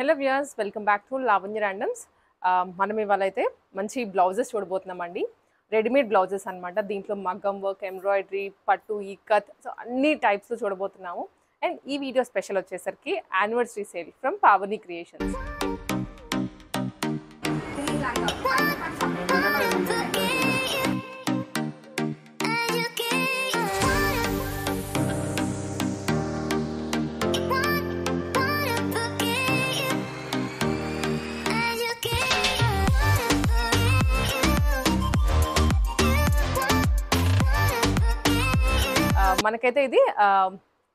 Hello viewers, welcome back to Lavanya randoms. మనం ఇవాళ అయితే మంచి బ్లౌజెస్ చూడబోతున్నామండి. రెడీమేడ్ బ్లౌజెస్ అనమాట. దీంట్లో మగ్గం వర్క్, ఎంబ్రాయిడరీ, పట్టు, ఇక్కత్, సో అన్ని టైప్స్ చూడబోతున్నాము. అండ్ ఈ వీడియో స్పెషల్ వచ్చేసరికి anniversary sale from Pavani creations. మనకైతే ఇది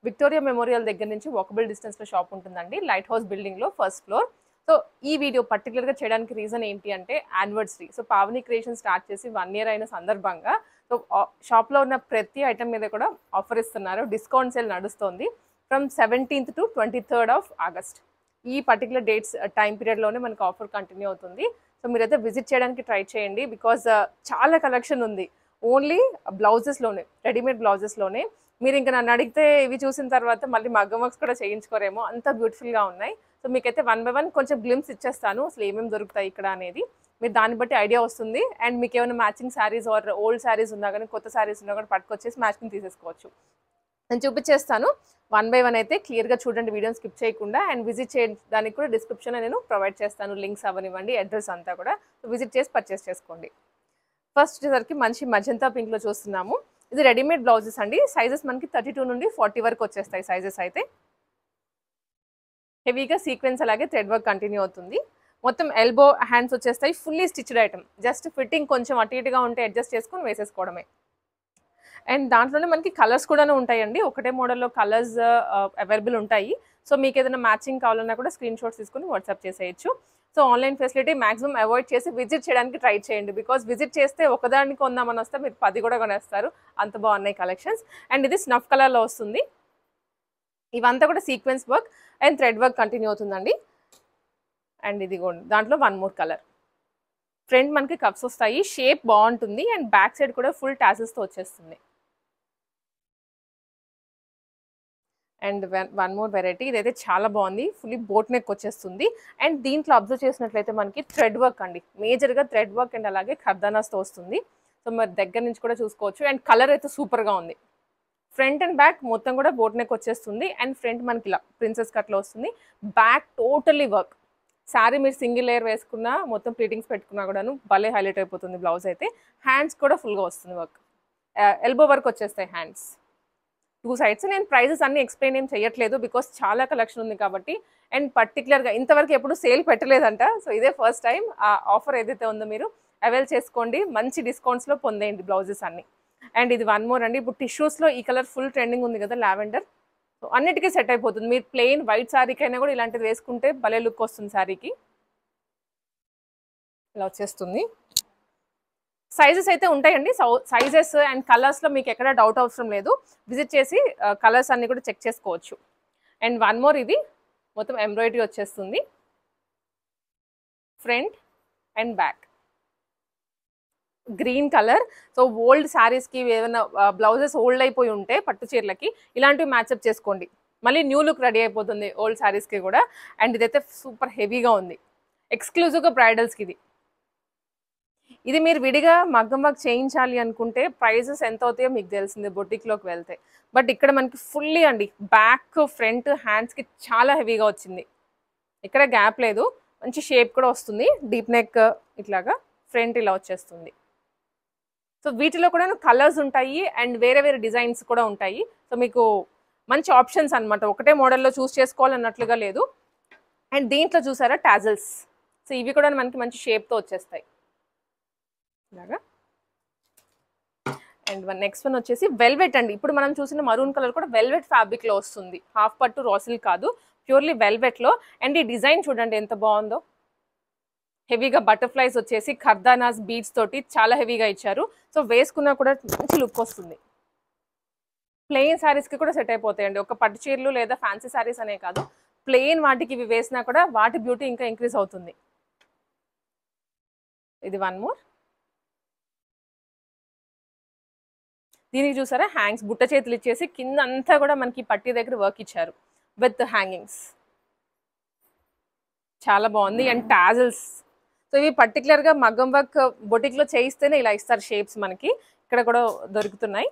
విక్టోరియా మెమోరియల్ దగ్గర నుంచి వాకబుల్ డిస్టెన్స్లో షాప్ ఉంటుందండి, లైట్ హౌస్ బిల్డింగ్లో ఫస్ట్ ఫ్లోర్. సో ఈ వీడియో పర్టికులర్గా చేయడానికి రీజన్ ఏంటి అంటే anniversary. So Pavani creation start చేసి 1 year అయిన సందర్భంగా సో షాప్లో ఉన్న ప్రతి ఐటమ్ మీద కూడా ఆఫర్ ఇస్తున్నారు. డిస్కౌంట్ సేల్ నడుస్తుంది from 17th to 23rd of August. ఈ పర్టికులర్ డేట్స్ టైం పీరియడ్లోనే మనకు ఆఫర్ కంటిన్యూ అవుతుంది. సో మీరైతే విజిట్ చేయడానికి ట్రై చేయండి, బికాజ్ చాలా కలెక్షన్ ఉంది ఓన్లీ బ్లౌజెస్లోనే, రెడీమేడ్ బ్లౌజెస్లోనే. మీరు ఇంకా నన్ను అడిగితే ఇవి చూసిన తర్వాత మళ్ళీ మగ్గం వర్క్స్ కూడా చేయించుకోరేమో, అంత బ్యూటిఫుల్గా ఉన్నాయి. సో మీకైతే 1 by 1 కొంచెం గ్లిమ్స్ ఇచ్చేస్తాను అసలు ఏమేమి దొరుకుతాయి ఇక్కడ అనేది. మీరు దాన్ని బట్టి ఐడియా వస్తుంది. అండ్ మీకు ఏమైనా matching saris or old saris ఉన్నా కానీ, కొత్త శారీస్ ఉన్నా కూడా పట్టుకొచ్చేసి మ్యాచింగ్ తీసేసుకోవచ్చు. నేను చూపించేస్తాను 1 by 1 అయితే. క్లియర్గా చూడండి, వీడియోని స్కిప్ చేయకుండా. అండ్ విజిట్ చేయడానికి కూడా డిస్క్రిప్షన్లో నేను ప్రొవైడ్ చేస్తాను, లింక్స్ అవనివ్వండి, అడ్రస్ అంతా కూడా. సో విజిట్ చేసి పర్చేస్ చేసుకోండి. ఫస్ట్ వచ్చేసరికి మంచి మజంతా పింక్లో చూస్తున్నాము. ఇది రెడీమేడ్ బ్లౌజెస్ అండి. సైజెస్ మనకి 32 నుండి 40 వరకు వచ్చేస్తాయి సైజెస్ అయితే. హెవీగా సీక్వెన్స్ అలాగే థ్రెడ్ వర్క్ కంటిన్యూ అవుతుంది. మొత్తం ఎల్బో హ్యాండ్స్ వచ్చేస్తాయి. Fully stitched item. Just fitting కొంచెం అటు ఇటుగా ఉంటే అడ్జస్ట్ చేసుకొని వేసేసుకోవడమే. అండ్ దాంట్లోనే మనకి కలర్స్ కూడా ఉంటాయండి. ఒకటే మోడల్లో కలర్స్ అవైలబుల్ ఉంటాయి. సో మీకు ఏదైనా మ్యాచింగ్ కావాలన్నా కూడా స్క్రీన్ షాట్స్ తీసుకొని వాట్సాప్ చేసేయచ్చు. So online facility maximum avoid చేసి విజిట్ చేయడానికి ట్రై చేయండి, బికాస్ విజిట్ చేస్తే ఒకదాన్ని కొందామని వస్తే మీరు 10 కూడా కొనేస్తారు, అంత బాగున్నాయి కలెక్షన్స్. అండ్ ఇది స్నఫ్ కలర్లో వస్తుంది. ఇవంతా కూడా sequence work and thread work continue అవుతుందండి. అండ్ ఇది దాంట్లో 1 more కలర్. ఫ్రంట్ మనకి కప్స్ వస్తాయి, షేప్ బాగుంటుంది. అండ్ బ్యాక్ సైడ్ కూడా ఫుల్ టాసెస్తో వచ్చేస్తుంది. And 1 more variety. ఇదైతే చాలా బాగుంది, ఫుల్లీ బోట్ నెక్ వచ్చేస్తుంది. అండ్ దీంట్లో అబ్జర్వ్ చేసినట్లయితే మనకి థ్రెడ్ వర్క్ అండి, మేజర్గా థ్రెడ్ వర్క్ అండ్ అలాగే ఖర్దానాస్తో వస్తుంది. సో మరి దగ్గర నుంచి కూడా చూసుకోవచ్చు. అండ్ కలర్ అయితే సూపర్గా ఉంది. ఫ్రంట్ అండ్ బ్యాక్ మొత్తం కూడా బోట్ నెక్ వచ్చేస్తుంది. అండ్ ఫ్రంట్ మనకి ఇలా ప్రిన్సెస్ కట్లో వస్తుంది. Back totally work. శారీ మీరు సింగిల్ లేయర్ వేసుకున్నా, మొత్తం ప్లీటింగ్స్ పెట్టుకున్నా కూడాను భలే హైలైట్ అయిపోతుంది బ్లౌజ్ అయితే. హ్యాండ్స్ కూడా ఫుల్గా వస్తుంది వర్క్. ఎల్బో వర్క్ వచ్చేస్తాయి హ్యాండ్స్ 2 sides. నేను ప్రైజెస్ అన్ని ఎక్స్ప్లెయిన్ ఏం చేయట్లేదు, బికాస్ చాలా కలెక్షన్ ఉంది కాబట్టి. అండ్ పర్టికులర్గా ఇంతవరకు ఎప్పుడు సేల్ పెట్టలేదంట. సో ఇదే ఫస్ట్ టైం. ఆ ఆఫర్ ఏదైతే ఉందో మీరు అవైల్ చేసుకోండి, మంచి డిస్కౌంట్స్లో పొందేయండి బ్లౌజెస్ అన్ని. అండ్ ఇది 1 more అండి. ఇప్పుడు టిష్యూస్లో ఈ కలర్ ఫుల్ ట్రెండింగ్ ఉంది కదా, లావెండర్. సో అన్నిటికీ సెట్ అయిపోతుంది. మీరు ప్లెయిన్ వైట్ శారీకైనా కూడా ఇలాంటిది వేసుకుంటే భలే లుక్ వస్తుంది శారీకి. ఇలా వచ్చేస్తుంది. సైజెస్ అయితే ఉంటాయండి. సైజెస్ అండ్ కలర్స్లో మీకు ఎక్కడ డౌట్ అవసరం లేదు. విజిట్ చేసి కలర్స్ అన్ని కూడా చెక్ చేసుకోవచ్చు. అండ్ 1 more ఇది మొత్తం ఎంబ్రాయిడరీ వచ్చేస్తుంది front and back. Green colour. So old శారీస్కి ఏమైనా బ్లౌజెస్ ఓల్డ్ అయిపోయి ఉంటే పట్టు చీరలకి ఇలాంటివి మ్యాచ్అప్ చేసుకోండి, మళ్ళీ న్యూ లుక్ రెడీ అయిపోతుంది ఓల్డ్ శారీస్కి కూడా. అండ్ ఇదైతే సూపర్ హెవీగా ఉంది, ఎక్స్క్లూజివ్గా బ్రైడల్స్కి ఇది. ఇది మీరు విడిగా మగ్గం వర్క్ చేయించాలి అనుకుంటే ప్రైజెస్ ఎంత అవుతాయో మీకు తెలిసిందే బొటిక్లోకి వెళ్తే. బట్ ఇక్కడ మనకి ఫుల్లీ అండి, బ్యాక్ ఫ్రంట్ హ్యాండ్స్కి చాలా హెవీగా వచ్చింది. ఇక్కడ గ్యాప్ లేదు, మంచి షేప్ కూడా వస్తుంది. డీప్ నెక్ ఇట్లాగా ఫ్రంట్ ఇలా వచ్చేస్తుంది. సో వీటిలో కూడా కలర్స్ ఉంటాయి అండ్ వేరే వేరే డిజైన్స్ కూడా ఉంటాయి. సో మీకు మంచి ఆప్షన్స్ అనమాట, ఒకటే మోడల్లో చూస్ చేసుకోవాలన్నట్లుగా లేదు. అండ్ దీంట్లో చూసారా టాజల్స్. సో ఇవి కూడా మనకి మంచి షేప్తో వచ్చేస్తాయి ఇలాగా. అండ్ నెక్స్ట్ వన్ వచ్చేసి వెల్వెట్ అండి. ఇప్పుడు మనం చూసిన మరూన్ కలర్ కూడా వెల్వెట్ ఫ్యాబ్రిక్లో వస్తుంది. హాఫ్ పట్టు రాసిల్ కాదు, ప్యూర్లీ వెల్వెట్లో. అండ్ ఈ డిజైన్ చూడండి ఎంత బాగుందో. హెవీగా బటర్ఫ్లైస్ వచ్చేసి ఖర్దానాస్ బీడ్స్ తోటి చాలా హెవీగా ఇచ్చారు. సో వేసుకున్నా కూడా మంచి లుక్ వస్తుంది. ప్లెయిన్ శారీస్కి కూడా సెట్ అయిపోతాయండి. ఒక పట్టు చీరలు లేదా ఫ్యాన్సీ శారీస్ అనే కాదు, ప్లెయిన్ వాటికి ఇవి వేసినా కూడా వాటి బ్యూటీ ఇంకా ఇంక్రీజ్ అవుతుంది. ఇది 1 more. దీనికి చూసారా హ్యాంగ్స్, బుట్ట చేతులు ఇచ్చేసి కింద అంతా కూడా మనకి పట్టి దగ్గర వర్క్ ఇచ్చారు విత్ హ్యాంగింగ్స్. చాలా బాగుంది. And tassels. సో ఇవి పర్టికులర్గా మగ్గం వర్క్ బొటిక్లో చేయిస్తేనే ఇలా ఇస్తారు షేప్స్ మనకి. ఇక్కడ కూడా దొరుకుతున్నాయి.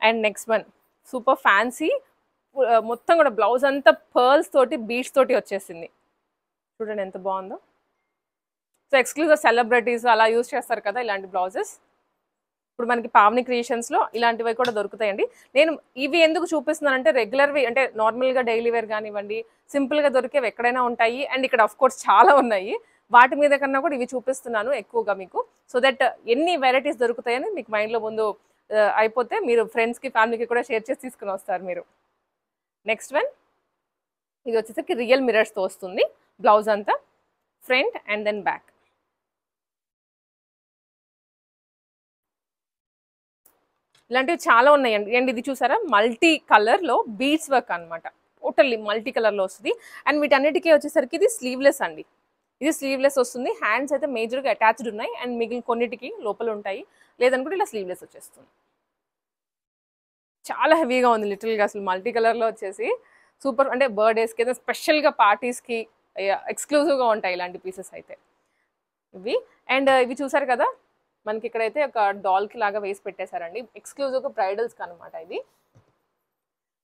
And next one super fancy, మొత్తం కూడా బ్లౌజ్ అంతా పర్ల్స్ తోటి బీడ్స్ తోటి వచ్చేసింది. చూడండి ఎంత బాగుందో. సో ఎక్స్క్లూజివ్ సెలబ్రిటీస్ అలా యూజ్ చేస్తారు కదా ఇలాంటి బ్లౌజెస్. ఇప్పుడు మనకి పావని క్రియేషన్స్లో ఇలాంటివి కూడా దొరుకుతాయండి. నేను ఇవి ఎందుకు చూపిస్తున్నానంటే రెగ్యులర్వి అంటే నార్మల్గా డైలీ వేర్ కానివ్వండి, సింపుల్గా దొరికేవి ఎక్కడైనా ఉంటాయి. అండ్ ఇక్కడ ఆఫ్ కోర్స్ చాలా ఉన్నాయి. వాటి మీద కన్నా కూడా ఇవి చూపిస్తున్నాను ఎక్కువగా మీకు. సో దట్ ఎన్ని వెరైటీస్ దొరుకుతాయని మీకు మైండ్లో ముందు అయిపోతే మీరు ఫ్రెండ్స్కి ఫ్యామిలీకి కూడా షేర్ చేసి తీసుకుని వస్తారు మీరు. నెక్స్ట్ వన్ ఇది వచ్చేసరికి రియల్ మిరర్స్తో వస్తుంది. బ్లౌజ్ అంతా ఫ్రంట్ అండ్ దెన్ బ్యాక్. ఇలాంటివి చాలా ఉన్నాయండి. అండ్ ఇది చూసారా మల్టీ కలర్లో బీడ్స్ వర్క్ అనమాట. టోటల్లీ మల్టీ కలర్లో వస్తుంది. అండ్ వీటన్నిటికీ వచ్చేసరికి ఇది స్లీవ్లెస్ అండి. ఇది స్లీవ్లెస్ వస్తుంది. హ్యాండ్స్ అయితే మేజర్గా అటాచ్డ్ ఉన్నాయి. అండ్ మిగిలిన కొన్నిటికి లోపల ఉంటాయి. లేదనుకుంటే ఇలా స్లీవ్లెస్ వచ్చేస్తుంది. చాలా హెవీగా ఉంది లిటిల్గా. అసలు మల్టీ కలర్లో వచ్చేసి సూపర్. అంటే బర్త్డేస్కి అయితే స్పెషల్గా పార్టీస్కి ఎక్స్క్లూజివ్గా ఉంటాయి ఇలాంటి పీసెస్ అయితే ఇవి. అండ్ ఇవి చూసారు కదా మనకి ఇక్కడైతే ఒక డాల్కి లాగా వేసి పెట్టేశారండి. ఎక్స్క్లూజివ్గా బ్రైడల్స్కి అనమాట ఇది.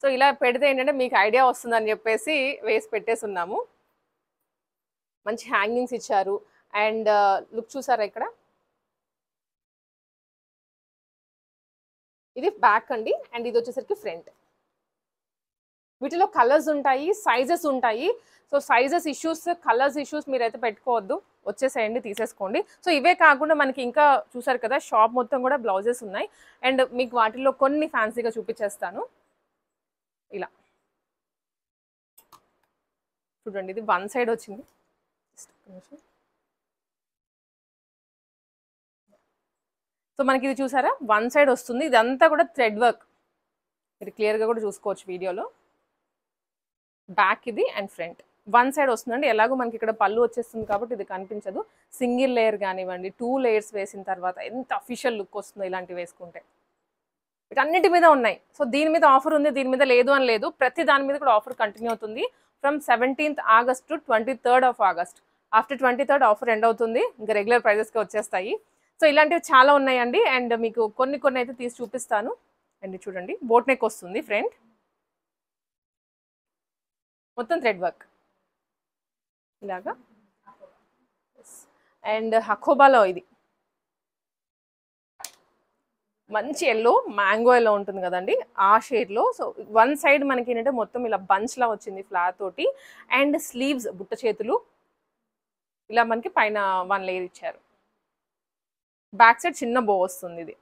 సో ఇలా పెడితే ఏంటంటే మీకు ఐడియా వస్తుందని చెప్పేసి వేసి పెట్టేసి ఉన్నాము. మంచి హ్యాంగింగ్స్ ఇచ్చారు. అండ్ లుక్ చూసారా ఇక్కడ ఇది బ్యాక్ అండి. అండ్ ఇది వచ్చేసరికి ఫ్రంట్. వీటిలో కలర్స్ ఉంటాయి, సైజెస్ ఉంటాయి. So sizes issues, colours issues మీరైతే పెట్టుకోవద్దు, వచ్చేసేయండి తీసేసుకోండి. సో ఇవే కాకుండా మనకి ఇంకా చూసారు కదా షాప్ మొత్తం కూడా బ్లౌజెస్ ఉన్నాయి. అండ్ మీకు వాటిల్లో కొన్ని ఫ్యాన్సీగా చూపించేస్తాను. ఇలా చూడండి ఇది వన్ సైడ్ వచ్చింది. సో మనకి ఇది చూసారా వన్ సైడ్ వస్తుంది. ఇదంతా కూడా థ్రెడ్ వర్క్. మీరు క్లియర్గా కూడా చూసుకోవచ్చు వీడియోలో. బ్యాక్ ఇది అండ్ ఫ్రంట్ వన్ సైడ్ వస్తుందండి. ఎలాగో మనకి ఇక్కడ పళ్ళు వచ్చేస్తుంది కాబట్టి ఇది కనిపించదు. సింగిల్ లేయర్ కానివ్వండి, 2 లేయర్స్ వేసిన తర్వాత ఎంత అఫీషియల్ లుక్ వస్తుందో ఇలాంటివి వేసుకుంటే. వీటన్నిటి మీద ఉన్నాయి. సో దీని మీద ఆఫర్ ఉంది, దీని మీద లేదు అని లేదు. ప్రతి దాని మీద కూడా ఆఫర్ కంటిన్యూ అవుతుంది from 17th August to 23rd of August. After 23rd offer end అవుతుంది. ఇంకా రెగ్యులర్ ప్రైజెస్కి వచ్చేస్తాయి. సో ఇలాంటివి చాలా ఉన్నాయండి. అండ్ మీకు కొన్ని అయితే తీసి చూపిస్తాను. అండ్ చూడండి బోట్ నెక్ వస్తుంది ఫ్రంట్, మొత్తం థ్రెడ్ వర్క్ ఇలాగా. అండ్ హకోబాలో ఇది మంచి ఎల్లో, మ్యాంగో ఎల్లో ఉంటుంది కదండి ఆ షేడ్లో. సో వన్ సైడ్ మనకి ఏంటంటే మొత్తం ఇలా బంచ్లా వచ్చింది ఫ్లవర్ తోటి. అండ్ స్లీవ్స్ బుట్ట చేతులు ఇలా మనకి పైన 1 లేయర్ ఇచ్చారు. బ్యాక్ సైడ్ చిన్న బో వస్తుంది. ఇది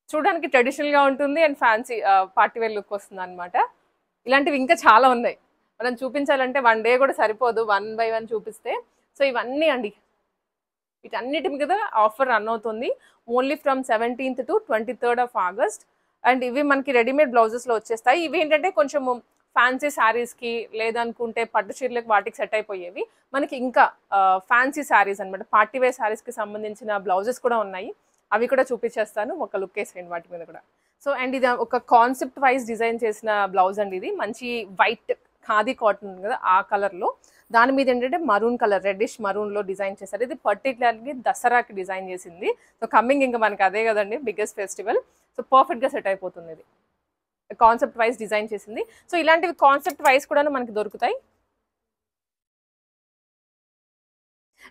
చూడడానికి ట్రెడిషనల్గా ఉంటుంది and fancy party wear look వస్తుంది అనమాట. ఇలాంటివి ఇంకా చాలా ఉన్నాయి. మనం చూపించాలంటే 1 డే కూడా సరిపోదు, 1 by 1 చూపిస్తే. సో ఇవన్నీ అండి, వీటన్నిటి మీద ఆఫర్ రన్ అవుతుంది only from 17th to 23rd of August. And ఇవి మనకి రెడీమేడ్ బ్లౌజెస్లో వచ్చేస్తాయి. ఇవి ఏంటంటే కొంచెం ఫ్యాన్సీ శారీస్కి లేదనుకుంటే పట్టు చీరలకు వాటికి సెట్ అయిపోయేవి. మనకి ఇంకా ఫ్యాన్సీ శారీస్ అనమాట, పార్టీ వేర్ శారీస్కి సంబంధించిన బ్లౌజెస్ కూడా ఉన్నాయి. అవి కూడా చూపించేస్తాను, ఒక లుక్ వేసేయండి వాటి మీద కూడా. సో అండ్ ఇది ఒక కాన్సెప్ట్ వైజ్ డిజైన్ చేసిన బ్లౌజ్ అండి. ఇది మంచి వైట్ ఖాదీ కాటన్ ఉంది కదా ఆ కలర్లో, దాని మీద ఏంటంటే మరూన్ కలర్, రెడ్డిష్ మరూన్లో డిజైన్ చేశారు. ఇది పర్టికులర్లీ దసరాకి డిజైన్ చేసింది. సో కమింగ్ ఇంకా మనకి అదే కదండి బిగ్గెస్ట్ ఫెస్టివల్. సో పర్ఫెక్ట్గా సెట్ అయిపోతుంది. ఇది కాన్సెప్ట్ వైజ్ డిజైన్ చేసింది. సో ఇలాంటివి కాన్సెప్ట్ వైజ్ కూడా మనకి దొరుకుతాయి.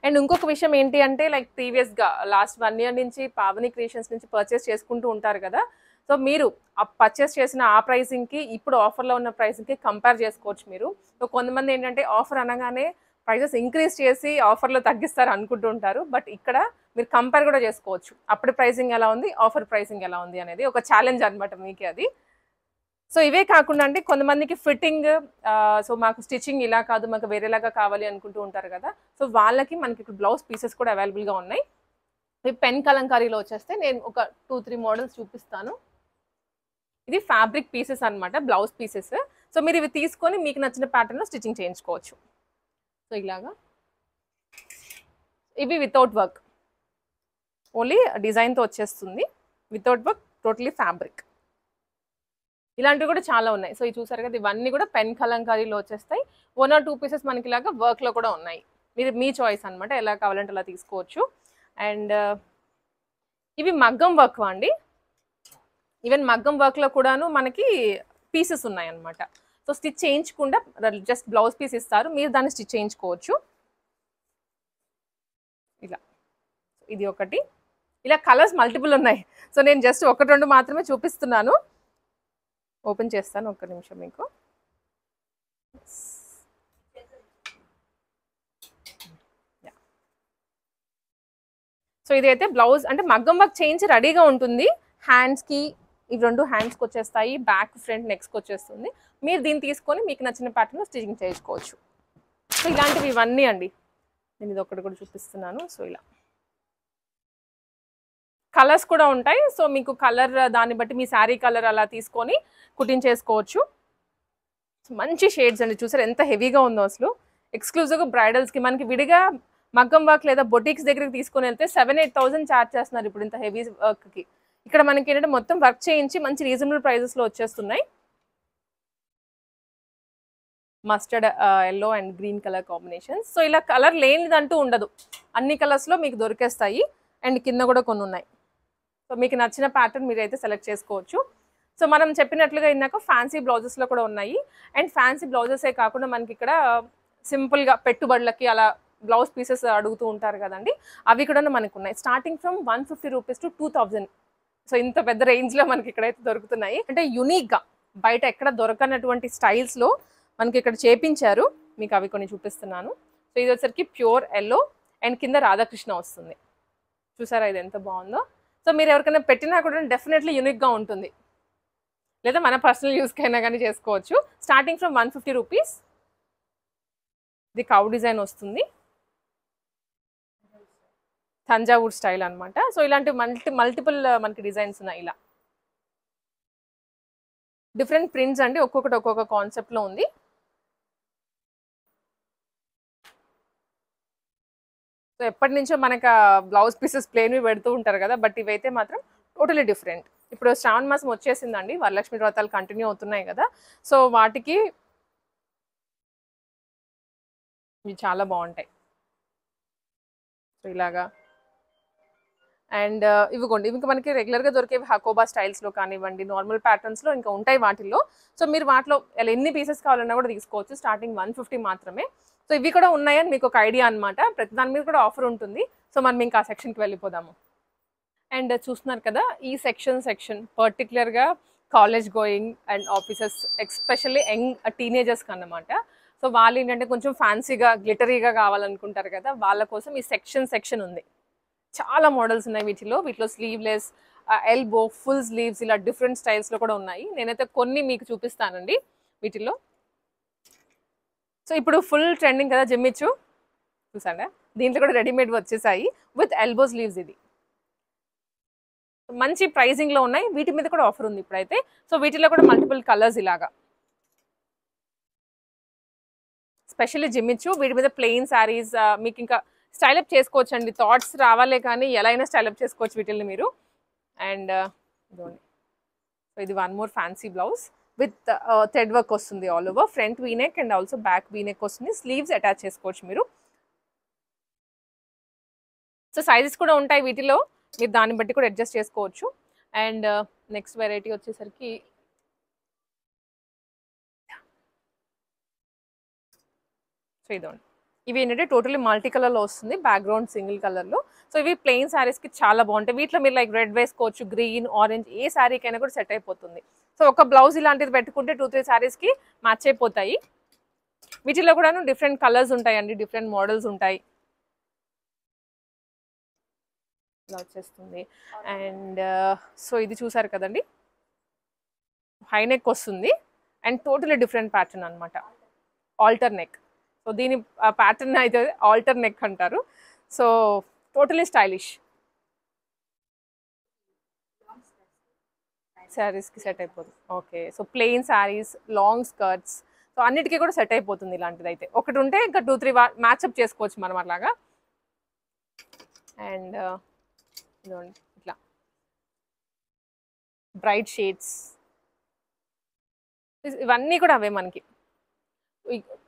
అండ్ ఇంకొక విషయం ఏంటి అంటే లైక్ ప్రీవియస్గా లాస్ట్ 1 year నుంచి పావని క్రియేషన్స్ నుంచి పర్చేస్ చేసుకుంటూ ఉంటారు కదా. సో మీరు పర్చేస్ చేసిన ఆ ప్రైసింగ్కి ఇప్పుడు ఆఫర్లో ఉన్న ప్రైసింగ్కి కంపేర్ చేసుకోవచ్చు మీరు. సో కొంతమంది ఏంటంటే ఆఫర్ అనగానే ప్రైజెస్ ఇంక్రీజ్ చేసి ఆఫర్లో తగ్గిస్తారు అనుకుంటూ ఉంటారు. బట్ ఇక్కడ మీరు కంపేర్ కూడా చేసుకోవచ్చు. అప్పుడు ప్రైసింగ్ ఎలా ఉంది, ఆఫర్ ప్రైసింగ్ ఎలా ఉంది అనేది ఒక ఛాలెంజ్ అనమాట మీకే అది. సో ఇవే కాకుండా అండి కొంతమందికి ఫిట్టింగ్, సో మాకు స్టిచ్చింగ్ ఇలా కాదు మాకు వేరేలాగా కావాలి అనుకుంటూ ఉంటారు కదా. సో వాళ్ళకి మనకి ఇప్పుడు బ్లౌజ్ పీసెస్ కూడా అవైలబుల్గా ఉన్నాయి. పెన్ కలంకారీలో వచ్చేస్తే నేను ఒక 2-3 మోడల్స్ చూపిస్తాను. ఇది ఫ్యాబ్రిక్ పీసెస్ అనమాట, బ్లౌజ్ పీసెస్. సో మీరు ఇవి తీసుకొని మీకు నచ్చిన ప్యాటర్న్లో స్టిచ్చింగ్ చేయించుకోవచ్చు. సో ఇలాగా ఇవి వితౌట్ వర్క్, ఓన్లీ డిజైన్తో వచ్చేస్తుంది. Without work, totally fabric. ఇలాంటివి కూడా చాలా ఉన్నాయి. సో ఇవి చూసారు కదా, ఇవన్నీ కూడా పెన్ కలంకారీలో వచ్చేస్తాయి. 1 or 2 పీసెస్ మనకి ఇలాగా వర్క్లో కూడా ఉన్నాయి. మీ చాయిస్ అనమాట, ఎలా కావాలంటే అలా తీసుకోవచ్చు. అండ్ ఇవి మగ్గం వర్క్ అండి. ఈవెన్ మగ్గం వర్క్లో కూడాను మనకి పీసెస్ ఉన్నాయన్నమాట. సో స్టిచ్ చేయించకుండా జస్ట్ బ్లౌజ్ పీస్ ఇస్తారు, మీరు దాన్ని స్టిచ్ చేయించుకోవచ్చు. ఇలా ఇది ఒకటి, ఇలా కలర్స్ మల్టిపుల్ ఉన్నాయి. సో నేను జస్ట్ 1-2 మాత్రమే చూపిస్తున్నాను. ఓపెన్ చేస్తాను ఒక్క నిమిషం మీకు. సో ఇదైతే బ్లౌజ్ అంటే మగ్గం వర్క్ చేయించి రెడీగా ఉంటుంది. హ్యాండ్స్కి ఇవి 2 హ్యాండ్స్కి వచ్చేస్తాయి, బ్యాక్ ఫ్రంట్ నెక్స్కి వచ్చేస్తుంది. మీరు దీన్ని తీసుకొని మీకు నచ్చిన ప్యాటర్న్ స్టిచింగ్ చేసుకోవచ్చు. సో ఇలాంటివి ఇవన్నీ అండి, నేను ఇది ఒకటి కూడా చూపిస్తున్నాను. సో ఇలా కలర్స్ కూడా ఉంటాయి. సో మీకు కలర్ దాన్ని బట్టి మీ శారీ కలర్ అలా తీసుకొని కుట్టించేసుకోవచ్చు. మంచి షేడ్స్ అండి, చూసారు ఎంత హెవీగా ఉందో అసలు. ఎక్స్క్లూజివ్గా బ్రైడల్స్కి మనకి విడిగా మగ్గం వర్క్ లేదా బొటిక్స్ దగ్గరికి తీసుకొని వెళ్తే 7-8,000 ఛార్జ్ చేస్తున్నారు ఇప్పుడు ఇంత హెవీ వర్క్కి. ఇక్కడ మనకి ఏంటంటే మొత్తం వర్క్ చేయించి మంచి రీజనబుల్ ప్రైజెస్లో వచ్చేస్తున్నాయి. Mustard yellow and green colour combination. So ఇలా కలర్ లేనిదంటూ ఉండదు, అన్ని కలర్స్లో మీకు దొరికేస్తాయి. అండ్ కింద కూడా కొన్ని ఉన్నాయి. సో మీకు నచ్చిన ప్యాటర్న్ మీరైతే సెలెక్ట్ చేసుకోవచ్చు. సో మనం చెప్పినట్లుగా ఇందాక ఫ్యాన్సీ బ్లౌజెస్లో కూడా ఉన్నాయి. అండ్ ఫ్యాన్సీ బ్లౌజెసే కాకుండా మనకి ఇక్కడ సింపుల్గా పెట్టుబడులకి అలా బ్లౌజ్ పీసెస్ అడుగుతూ ఉంటారు కదండి, అవి కూడా మనకు ఉన్నాయి. Starting from 150 rupees to 2000. So ఇంత పెద్ద రేంజ్లో మనకి ఇక్కడైతే దొరుకుతున్నాయి. అంటే యూనిక్గా బయట ఎక్కడ దొరకనటువంటి స్టైల్స్లో మనకి ఇక్కడ చేపించారు. మీకు అవి కొన్ని చూపిస్తున్నాను. సో ఇది వచ్చరికి ప్యూర్ ఎల్లో అండ్ కింద రాధాకృష్ణ వస్తుంది. చూసారా ఇది ఎంత బాగుందో. సో మీరు ఎవరికైనా పెట్టినా కూడా డెఫినెట్లీ యూనిక్గా ఉంటుంది, లేదా మన పర్సనల్ యూస్కి అయినా కానీ చేసుకోవచ్చు. Starting from 150 rupees. ఇది కౌ డిజైన్ వస్తుంది, తంజావూర్ స్టైల్ అనమాట. సో ఇలాంటి మల్టిపుల్ మనకి డిజైన్స్ ఉన్నాయి. ఇలా డిఫరెంట్ ప్రింట్స్ అండి, ఒక్కొక్కటి ఒక్కొక్క కాన్సెప్ట్లో ఉంది. సో ఎప్పటి నుంచో మనకు బ్లౌజ్ పీసెస్ ప్లేన్వి పెడుతూ ఉంటారు కదా, బట్ ఇవైతే మాత్రం టోటలీ డిఫరెంట్. ఇప్పుడు శ్రావణ మాసం వచ్చేసిందండి, వరలక్ష్మి వ్రతాలు కంటిన్యూ అవుతున్నాయి కదా, సో వాటికి ఇవి చాలా బాగుంటాయి. సో ఇలాగా అండ్ ఇవిగోండి, ఇంకా మనకి రెగ్యులర్గా దొరికేవి హకోబా స్టైల్స్లో కానివ్వండి, నార్మల్ ప్యాటర్న్స్లో ఇంకా ఉంటాయి వాటిల్లో. సో మీరు వాటిలో ఎలా ఎన్ని పీసెస్ కావాలన్నా కూడా తీసుకోవచ్చు. స్టార్టింగ్ 150 మాత్రమే. సో ఇవి కూడా ఉన్నాయని మీకు ఒక ఐడియా అనమాట. ప్రతి దాని మీద కూడా ఆఫర్ ఉంటుంది. సో మనం ఇంకా ఆ సెక్షన్కి వెళ్ళిపోదాము. అండ్ చూస్తున్నారు కదా, ఈ సెక్షన్ పర్టికులర్గా college going and officers, especially young టీనేజర్స్కి అన్నమాట. సో వాళ్ళు ఏంటంటే కొంచెం ఫ్యాన్సీగా గ్లిటరీగా కావాలనుకుంటారు కదా, వాళ్ళ కోసం ఈ సెక్షన్ ఉంది. చాలా మోడల్స్ ఉన్నాయి వీటిలో స్లీవ్లెస్, ఎల్బో, ఫుల్ స్లీవ్స్, ఇలా డిఫరెంట్ స్టైల్స్లో కూడా ఉన్నాయి. నేనైతే కొన్ని మీకు చూపిస్తానండి వీటిలో. సో ఇప్పుడు ఫుల్ ట్రెండింగ్ కదా జిమ్మిచ్చు, చూసారా, దీంట్లో కూడా రెడీమేడ్ వచ్చేసాయి విత్ ఎల్బో స్లీవ్స్. ఇది మంచి ప్రైజింగ్లో ఉన్నాయి, వీటి మీద కూడా ఆఫర్ ఉంది ఇప్పుడైతే. సో వీటిలో కూడా మల్టిపుల్ కలర్స్ ఇలాగా, స్పెషల్లీ జిమ్మిచ్చు. వీటి మీద ప్లెయిన్ శారీస్ మీకు ఇంకా స్టైలప్ చేసుకోవచ్చు అండి. థాట్స్ రావాలే కానీ ఎలా అయినా స్టైలప్ చేసుకోవచ్చు వీటిల్ని మీరు. అండ్ ఇదిగోండి, సో ఇది one more fancy blouse with thread work వస్తుంది all over. Front V neck and also back V neck వస్తుంది. స్లీవ్స్ అటాచ్ చేసుకోవచ్చు మీరు. సో సైజెస్ కూడా ఉంటాయి వీటిలో, మీరు దాన్ని బట్టి కూడా అడ్జస్ట్ చేసుకోవచ్చు. అండ్ నెక్స్ట్ వెరైటీ వచ్చేసరికి సో ఇదండి, ఇవి ఏంటంటే టోటలీ మల్టీ కలర్లో వస్తుంది, బ్యాక్గ్రౌండ్ సింగిల్ కలర్లో. సో ఇవి ప్లెయిన్ శారీస్కి చాలా బాగుంటాయి. వీటిలో మీరు లైక్ రెడ్ వేసుకోవచ్చు, గ్రీన్, ఆరెంజ్, ఏ శారీకైనా కూడా సెట్ అయిపోతుంది. సో ఒక బ్లౌజ్ ఇలాంటిది పెట్టుకుంటే 2-3 శారీస్కి మ్యాచ్ అయిపోతాయి. వీటిలో కూడా డిఫరెంట్ కలర్స్ ఉంటాయండి, డిఫరెంట్ మోడల్స్ ఉంటాయి. ఇలా వచ్చేస్తుంది. అండ్ సో ఇది చూసారు కదండి, హై నెక్ వస్తుంది అండ్ టోటలీ డిఫరెంట్ ప్యాటర్న్ అనమాట, ఆల్టర్ నెక్. సో దీని ప్యాటర్న్ అయితే ఆల్టర్ నెక్ అంటారు. సో టోటలీ స్టైలిష్ శారీస్కి సెట్ అయిపోతుంది. Okay, so plain saris, long skirts, so అన్నిటికీ కూడా సెట్ అయిపోతుంది ఇలాంటిది అయితే. ఒకటి ఉంటే ఇంకా 2-3 మ్యాచ్అప్ చేసుకోవచ్చు మనం అలాగా. అండ్ ఇదిగోండి ఇట్లా బ్రైట్ షేడ్స్, ఇవన్నీ కూడా అవే మనకి.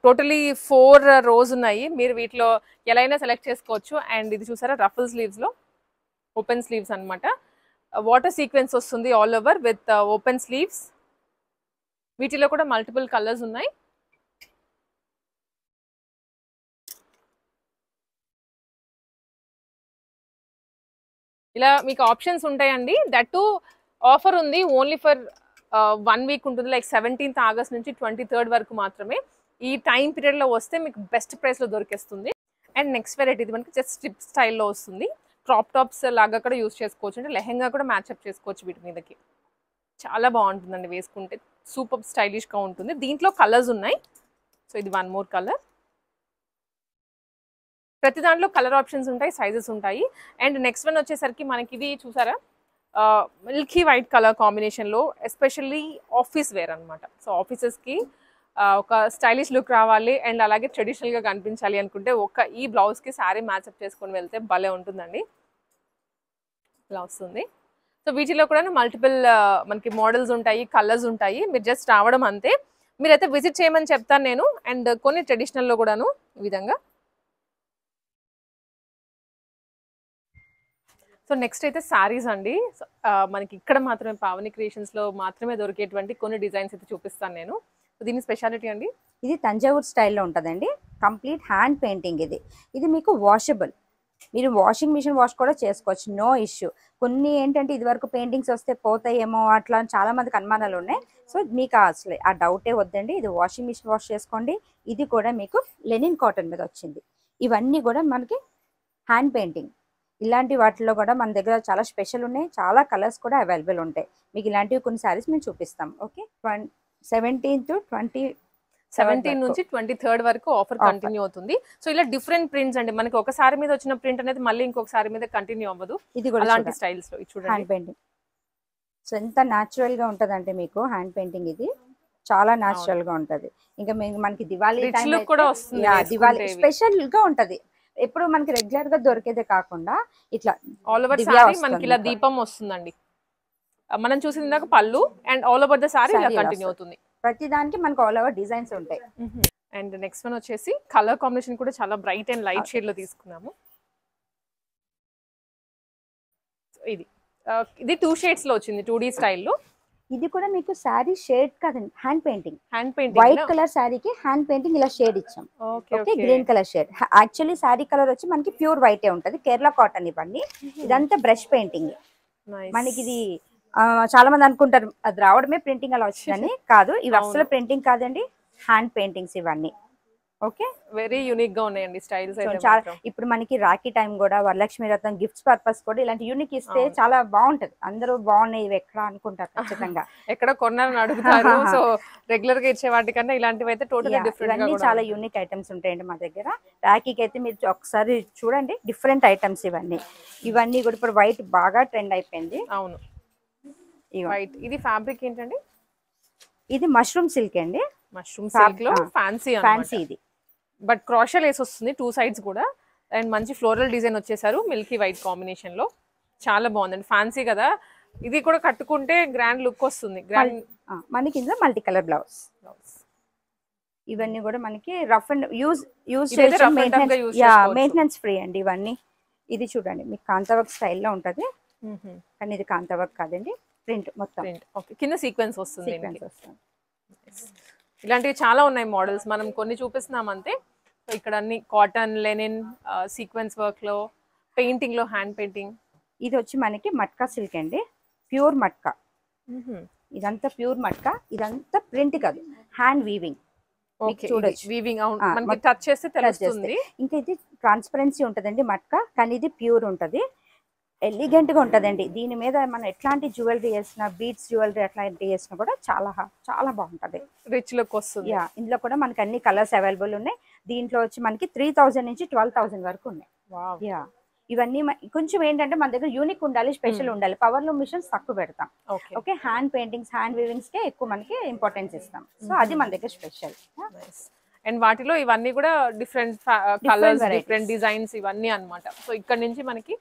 టోటలీ 4 రోస్ ఉన్నాయి. మీరు వీటిలో ఎలా అయినా సెలెక్ట్ చేసుకోవచ్చు. అండ్ ఇది చూసారా రఫుల్ స్లీవ్స్ లో ఓపెన్ స్లీవ్స్ అన్నమాట. వాటర్ సీక్వెన్స్ వస్తుంది all over with open sleeves. వీటిలో కూడా మల్టిపుల్ కలర్స్ ఉన్నాయి. ఇలా మీకు ఆప్షన్స్ ఉంటాయండి. దట్ టు ఆఫర్ ఉంది ఓన్లీ ఫర్ 1 వీక్ ఉంటుంది. లైక్ 17th ఆగస్ట్ నుంచి 23rd వరకు మాత్రమే. ఈ టైం పీరియడ్లో వస్తే మీకు బెస్ట్ ప్రైస్లో దొరికేస్తుంది. అండ్ నెక్స్ట్ వెరైటీ ఇది మనకి జస్ట్ స్ట్రిప్ స్టైల్లో వస్తుంది. క్రాప్ టాప్స్ లాగా కూడా యూస్ చేసుకోవచ్చు. అంటే లెహెంగా కూడా మ్యాచ్అప్ చేసుకోవచ్చు వీటి మీదకి. చాలా బాగుంటుందండి వేసుకుంటే. సూపర్ స్టైలిష్గా ఉంటుంది. దీంట్లో కలర్స్ ఉన్నాయి. సో ఇది 1 మోర్ కలర్. ప్రతి దాంట్లో కలర్ ఆప్షన్స్ ఉంటాయి, సైజెస్ ఉంటాయి. అండ్ నెక్స్ట్ వన్ వచ్చేసరికి మనకి ఇది చూసారా మిల్కీ వైట్ కలర్ కాంబినేషన్లో ఎస్పెషల్లీ ఆఫీస్ వేర్ అనమాట. సో ఆఫీసెస్కి ఒక స్టైలిష్ లుక్ రావాలి అండ్ అలాగే ట్రెడిషనల్గా కనిపించాలి అనుకుంటే ఈ బ్లౌజ్కి శారీ మ్యాచ్అప్ చేసుకొని వెళ్తే భలే ఉంటుందండి. ఇలా వస్తుంది. సో వీటిలో కూడా మల్టిపుల్ మనకి మోడల్స్ ఉంటాయి, కలర్స్ ఉంటాయి. మీరు జస్ట్ రావడం అంతే. మీరైతే విజిట్ చేయమని చెప్తాను నేను. అండ్ కొన్ని ట్రెడిషనల్లో కూడాను ఈ విధంగా. సో నెక్స్ట్ అయితే శారీస్ అండి. మనకి ఇక్కడ మాత్రమే పావని క్రియేషన్స్లో మాత్రమే దొరికేటువంటి కొన్ని డిజైన్స్ అయితే చూపిస్తాను నేను. దీని స్పెషాలిటీ అండి, ఇది తంజావూర్ స్టైల్లో ఉంటుందండి. Complete hand painting. ఇది మీకు వాషబుల్. మీరు వాషింగ్ మిషన్ వాష్ కూడా చేసుకోవచ్చు, నో ఇష్యూ. కొన్ని ఏంటంటే ఇది వరకు పెయింటింగ్స్ వస్తే పోతాయేమో అట్లా చాలా మందికి అనుమానాలు ఉన్నాయి. సో మీకు అసలు ఆ డౌటే వద్దండి. ఇది వాషింగ్ మిషన్ వాష్ చేసుకోండి. ఇది కూడా మీకు లెనిన్ కాటన్ మీద వచ్చింది. ఇవన్నీ కూడా మనకి హ్యాండ్ పెయింటింగ్. ఇలాంటి వాటిలో కూడా మన దగ్గర చాలా స్పెషల్ ఉన్నాయి. చాలా కలర్స్ కూడా అవైలబుల్ ఉంటాయి. మీకు ఇలాంటివి కొన్ని సారీస్ మేము చూపిస్తాం. ఓకే, 17 నుంచి 23rd వరకు ఆఫర్ కంటిన్యూ అవుతుంది. సో ఇలా డిఫరెంట్ ప్రింట్స్ అండి. మనకి ఒకసారి మీద వచ్చిన ప్రింట్ అనేది మళ్ళీ ఇంకొకసారి మీద కంటిన్యూ అవ్వదు. ఇది కూడా అలాంటి స్టైల్స్ లో చూడండి హ్యాండ్ పెయింటింగ్. సో ఎంత న్యాచురల్ గా ఉంటది అంటే మీకు హ్యాండ్ పెయింటింగ్ ఇది చాలా న్యాచురల్ గా ఉంటది. ఇంకా మనకి దివాళీ టైం కూడా వస్తుంది. దివాళీ స్పెషల్ గా ఉంటది. ఎప్పుడు మనకి రెగ్యులర్ గా దొరికేదే కాకుండా ఇట్లా ఆల్ ఓవర్ సారీ మనకి ఇలా దీపం వస్తుందండి. మనం చూసిన దాకా పళ్ళు and all over the sorry ఇలా కంటిన్యూ అవుతుంది. ప్రతి దానికి మనకు ఆల్ ఓవర్ డిజైన్స్ ఉంటాయి. అండ్ నెక్స్ట్ వన్ వచ్చేసి కలర్ కాంబినేషన్ కూడా చాలా బ్రైట్ అండ్ లైట్ షేడ్ లో తీసుకున్నాము. ఇది 2 షేడ్స్ లో వచ్చింది, 2D స్టైల్లో. ఇది కూడా మీకు శారీ షేడ్ కాదండి, hand painting. Painting white colour శారీకి హ్యాండ్ పెయింటింగ్ ఇలా షేడ్ ఇచ్చాం. Okay, green colour shade. Actually sari colour వచ్చి మనకి ప్యూర్ వైటే ఉంటది, కేరళ కాటన్ ఇవన్నీ. ఇదంతా బ్రష్ పెయింటింగ్. మనకి ఇది చాలా మంది అనుకుంటారు అది రావడమే ప్రింటింగ్ అలా వచ్చిందని. కాదు, ఇవి అసలు ప్రింటింగ్ కాదండి, హ్యాండ్ పెయింటింగ్స్ ఇవన్నీ. ఓకే, వెరీ యూనిక్ గా ఉన్నాయండి స్టైల్స్. చాలా ఇప్పుడు మనకి రాఖీ టైం కూడా, వరలక్ష్మి రథం గిఫ్ట్స్ పర్పస్ కూడా ఇలాంటి యూనిక్ ఇస్తే చాలా బాగుంటది. అందరూ బాగున్నాయి ఇవి ఎక్కడ అనుకుంటారు ఖచ్చితంగా. ఎక్కడ కొన్నారని అడుగుతారు. సో రెగ్యులర్ గా ఇచ్చే వాటికన్నా ఇలాంటివి అయితే టోటల్లీ డిఫరెంట్ గా చాలా యూనిక్ ఐటమ్స్ ఉంటాయండి మా దగ్గర. రాఖీకి అయితే మీరు ఒకసారి చూడండి, డిఫరెంట్ ఐటమ్స్ ఇవన్నీ కూడా. ఇప్పుడు వైట్ బాగా ట్రెండ్ అయిపోయింది. అవును, వైట్. ఇది ఫ్యాబ్రిక్ ఏంటండి? ఇది మష్రూమ్ సిల్క్ అండి. మష్రూమ్ సిల్క్ లో ఫ్యాన్సీ ఇది. బట్ క్రాషల్ లేస్ వస్తుంది 2 sides కూడా. అండ్ మంచి ఫ్లోరల్ డిజైన్ వచ్చేసారు మిల్కీ వైట్ కాంబినేషన్ లో. చాలా బాగుందండి, ఫ్యాన్సీ కదా. ఇది కూడా కట్టుకుంటే గ్రాండ్ లుక్ వస్తుంది. మనకి ఇందులో మల్టీ కలర్ బ్లౌజ్. ఇవన్నీ కూడా మనకి rough and use maintenance free అండి ఇవన్నీ. ఇది చూడండి మీకు కాంతావర్క్ స్టైల్లో ఉంటది, కానీ ఇది కాంతావర్క్ కాదండి, ప్రింట్ మొత్తం. కింద సీక్వెన్స్ వస్తుంది. ఇలాంటివి చాలా ఉన్నాయి మోడల్స్, మనం కొన్ని చూపిస్తున్నాం అంతే. సో ఇక్కడ అన్ని కాటన్, లెనిన్, సీక్వెన్స్ వర్క్ లో, పెయింటింగ్ లో, హ్యాండ్ పెయింటింగ్. ఇది వచ్చి మనకి మట్కా సిల్క్ అండి, ప్యూర్ మట్కా. ఇదంతా ప్యూర్ మట్కా. ఇదంతా ప్రింట్ కాదు, హ్యాండ్ వీవింగ్. వీవింగ్ మనకి టచ్ చేస్తే తెలుస్తుంది. ఇంకా ఇది ట్రాన్స్పరెన్సీ ఉంటదండి మట్కా, కానీ ఇది ప్యూర్ ఉంటది, ఎలిగెంట్ గా ఉంటదండి. దీని మీద మనం ఎట్లాంటి జ్యువెలరీ వేసినా, బీట్స్ జ్యువెలరీ అట్లాంటి వేసినా కూడా చాలా చాలా బాగుంటది, రిచ్ లుక్ వస్తుంది. ఇందులో కూడా మనకి అన్ని కలర్స్ అవైలబుల్ ఉన్నాయి. దీంట్లో వచ్చి మనకి 3000 నుంచి 12,000 వరకు ఉన్నాయి. ఇవన్నీ కొంచెం ఏంటంటే మన దగ్గర యూనిక్ ఉండాలి, స్పెషల్ ఉండాలి. పవర్ లూమ్ మిషన్స్ తక్కువ పెడతాం. ఓకే, హ్యాండ్ పెయింటింగ్స్, హ్యాండ్ వీవింగ్స్ కే ఎక్కువ మనకి ఇంపార్టెన్స్ ఇస్తాం. సో అది మన దగ్గర స్పెషల్. అండ్ వాటిలో ఇవన్నీ కూడా డిఫరెంట్ కలర్స్, డిఫరెంట్ డిజైన్స్ ఇవన్నీ అన్నమాట. సో ఇక్కడ నుంచి మనకి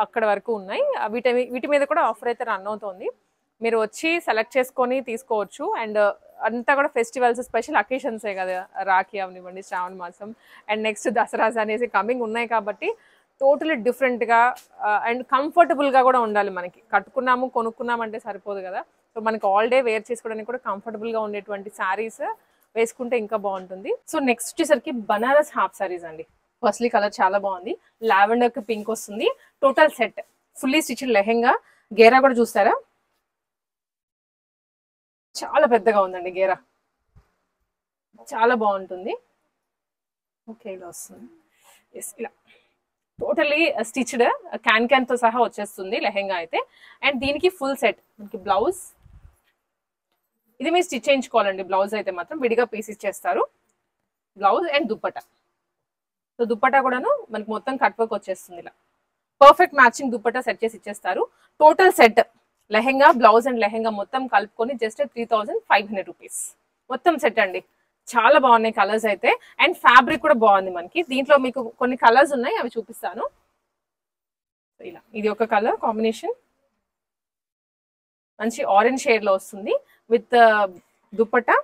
అక్కడ వరకు ఉన్నాయి. వీటి మీద కూడా ఆఫర్ అయితే రన్ అవుతుంది. మీరు వచ్చి సెలెక్ట్ చేసుకొని తీసుకోవచ్చు. అండ్ అంతా కూడా ఫెస్టివల్స్ స్పెషల్ అకేషన్సే కదా, రాఖీ అవనివ్వండి, శ్రావణ మాసం అండ్ నెక్స్ట్ దసరాస్ అనేసి కమింగ్ ఉన్నాయి కాబట్టి టోటలీ డిఫరెంట్గా అండ్ కంఫర్టబుల్గా కూడా ఉండాలి. మనకి కట్టుకున్నాము కొనుక్కున్నామంటే సరిపోదు కదా. సో మనకి ఆల్ డే వేర్ చేసుకోవడానికి కూడా కంఫర్టబుల్గా ఉండేటువంటి శారీస్ వేసుకుంటే ఇంకా బాగుంటుంది. సో నెక్స్ట్ వచ్చేసరికి బనారస్ హాఫ్ శారీస్ అండి. ఫస్ట్లీ కలర్ చాలా బాగుంది, లావెండర్కి పింక్ వస్తుంది. Total set fully stitched lehenga, గేరా కూడా చూస్తారా చాలా పెద్దగా ఉందండి. గేరా చాలా బాగుంటుంది. ఓకే ఇలా వస్తుంది, ఎస్ ఇలా టోటలీ స్టిచ్డ్ క్యాన్ తో సహా వచ్చేస్తుంది లెహెంగా అయితే. అండ్ దీనికి ఫుల్ సెట్ మనకి బ్లౌజ్, ఇది మీరు స్టిచ్ చేయించుకోవాలండి. బ్లౌజ్ అయితే మాత్రం విడిగా పీస్ ఇచ్చేస్తారు. Blouse and dupatta. So dupatta కూడాను మనకి మొత్తం కట్ వర్క్ వచ్చేస్తుంది. ఇలా పర్ఫెక్ట్ మ్యాచింగ్ దుప్పట సెట్ చేసి ఇచ్చేస్తారు. Total set lehenga, blouse and lehenga మొత్తం కలుపుకొని జస్ట్ 3500 రూపీస్ మొత్తం సెట్ అండి. చాలా బాగున్నాయి కలర్స్ అయితే. అండ్ ఫ్యాబ్రిక్ కూడా బాగుంది మనకి. దీంట్లో మీకు కొన్ని కలర్స్ ఉన్నాయి, అవి చూపిస్తాను. ఇలా ఇది ఒక కలర్ కాంబినేషన్, మంచి ఆరెంజ్ షేడ్ లో వస్తుంది with dupatta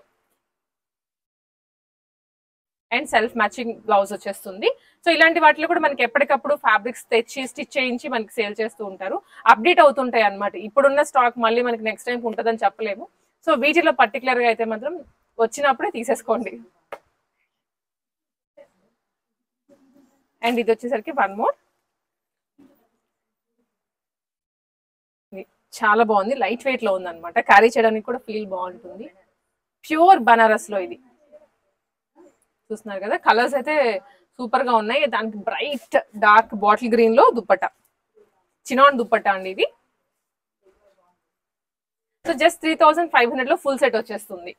and self matching blouse వచ్చేస్తుంది. సో ఇలాంటి వాటిలో కూడా మనకి ఎప్పటికప్పుడు ఫ్యాబ్రిక్స్ తెచ్చి స్టిచ్ చేయించి మనకి సేల్ చేస్తూ ఉంటారు. అప్డేట్ అవుతుంటాయి అనమాట. ఇప్పుడున్న స్టాక్ మళ్ళీ మనకి నెక్స్ట్ టైం ఉంటుందని చెప్పలేము. సో వీటిలో పర్టికులర్ గా అయితే మాత్రం వచ్చినప్పుడే తీసేసుకోండి. అండ్ ఇది వచ్చేసరికి వన్ మోర్, చాలా బాగుంది. లైట్ వెయిట్ లో ఉంది అనమాట, క్యారీ చేయడానికి కూడా ఫీల్ బాగుంటుంది. ప్యూర్ బనారస్ లో ఇది చూస్తున్నారు కదా. కలర్స్ అయితే సూపర్ గా ఉన్నాయి. దానికి బ్రైట్ డార్క్ బాటిల్ గ్రీన్ లో దుప్పట, చినాన్ దుప్పట అండి ఇది. సో జస్ట్ 3500 లో ఫుల్ సెట్ వచ్చేస్తుంది.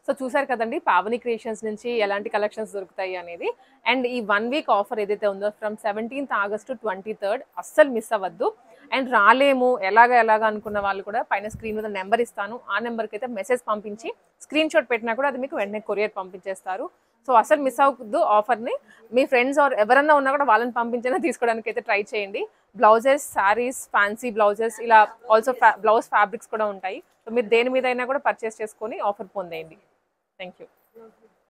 సో చూసారు కదండి పావని క్రియేషన్స్ నుంచి ఎలాంటి కలెక్షన్స్ దొరుకుతాయి అనేది. అండ్ ఈ 1 వీక్ ఆఫర్ ఏదైతే ఉందో from 17th August to 23rd అస్సలు మిస్ అవ్వద్దు. అండ్ రాలేము ఎలాగా అనుకున్న వాళ్ళు కూడా పైన స్క్రీన్ మీద నెంబర్ ఇస్తాను, ఆ నెంబర్కి అయితే మెసేజ్ పంపించి స్క్రీన్ షాట్ పెట్టినా కూడా అది మీకు వెంటనే కొరియర్ పంపించేస్తారు. సో అసలు మిస్ అవ్వద్దు ఆఫర్ని. మీ ఫ్రెండ్స్ ఆర్ ఎవరన్నా ఉన్నా కూడా వాళ్ళని పంపించినా తీసుకోవడానికి అయితే ట్రై చేయండి. బ్లౌజెస్, శారీస్, ఫ్యాన్సీ బ్లౌజెస్, ఇలా ఆల్సో బ్లౌజ్ ఫ్యాబ్రిక్స్ కూడా ఉంటాయి. సో మీరు దేని మీద అయినా కూడా పర్చేస్ చేసుకొని ఆఫర్ పొందేయండి. Thank you.